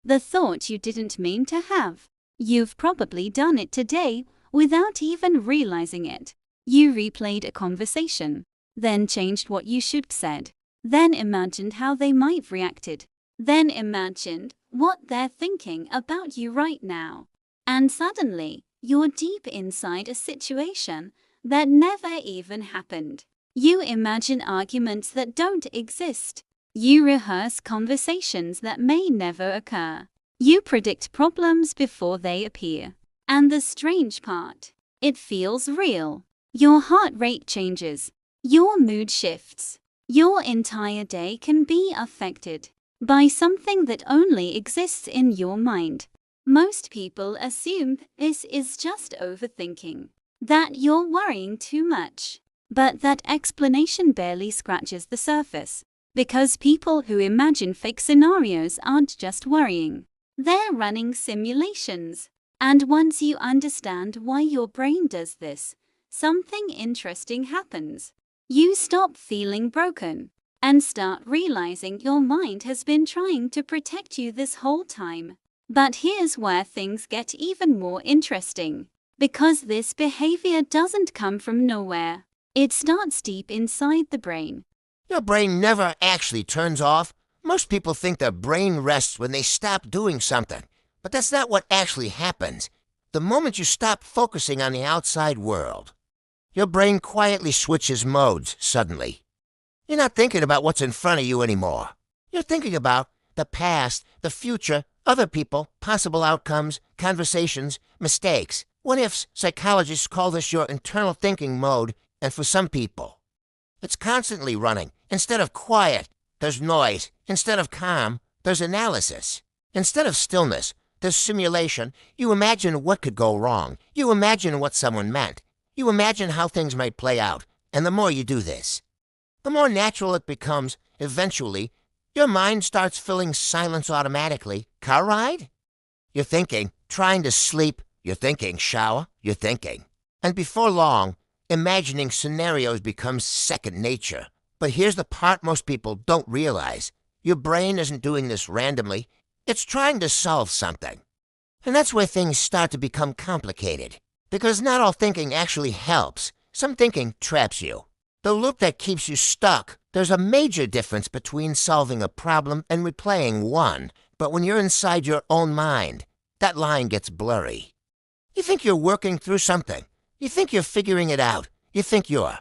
the thought you didn't mean to have. You've probably done it today without even realizing it. You replayed a conversation, then changed what you should said, then imagined how they might have reacted, then imagined what they're thinking about you right now. And suddenly, you're deep inside a situation that never even happened. You imagine arguments that don't exist. You rehearse conversations that may never occur. You predict problems before they appear. And the strange part, it feels real. Your heart rate changes. Your mood shifts. Your entire day can be affected by something that only exists in your mind. Most people assume this is just overthinking, that you're worrying too much. But that explanation barely scratches the surface, because people who imagine fake scenarios aren't just worrying. They're running simulations. And once you understand why your brain does this, something interesting happens. You stop feeling broken and start realizing your mind has been trying to protect you this whole time. But here's where things get even more interesting, because this behavior doesn't come from nowhere. It starts deep inside the brain. Your brain never actually turns off. Most people think their brain rests when they stop doing something, but that's not what actually happens. The moment you stop focusing on the outside world, your brain quietly switches modes suddenly. You're not thinking about what's in front of you anymore. You're thinking about the past, the future, other people, possible outcomes, conversations, mistakes. What ifs? Psychologists call this your internal thinking mode, and for some people, it's constantly running. Instead of quiet, there's noise. Instead of calm, there's analysis. Instead of stillness, there's simulation. You imagine what could go wrong. You imagine what someone meant. You imagine how things might play out. And the more you do this, the more natural it becomes. Eventually, your mind starts filling silence automatically. Car ride? You're thinking. Trying to sleep? You're thinking. Shower? You're thinking. And before long, imagining scenarios becomes second nature. But here's the part most people don't realize. Your brain isn't doing this randomly. It's trying to solve something. And that's where things start to become complicated. Because not all thinking actually helps. Some thinking traps you. The loop that keeps you stuck. There's a major difference between solving a problem and replaying one. But when you're inside your own mind, that line gets blurry. You think you're working through something. You think you're figuring it out. You think you're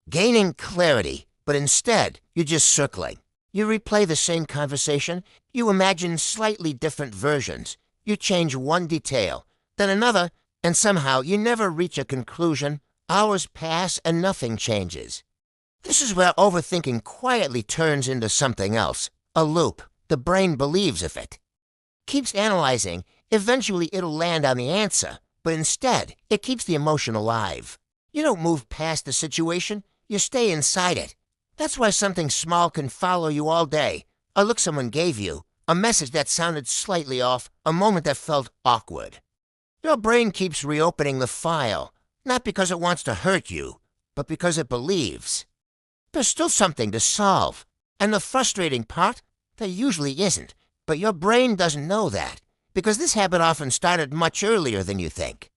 gaining clarity. But instead, you're just circling. You replay the same conversation. You imagine slightly different versions. You change one detail, then another, and somehow you never reach a conclusion. Hours pass and nothing changes. This is where overthinking quietly turns into something else. A loop. The brain believes of it. Keeps analyzing. Eventually it'll land on the answer. But instead, it keeps the emotion alive. You don't move past the situation. You stay inside it. That's why something small can follow you all day. A look someone gave you, a message that sounded slightly off, a moment that felt awkward. Your brain keeps reopening the file, not because it wants to hurt you, but because it believes. There's still something to solve. And the frustrating part, there usually isn't. But your brain doesn't know that, because this habit often started much earlier than you think.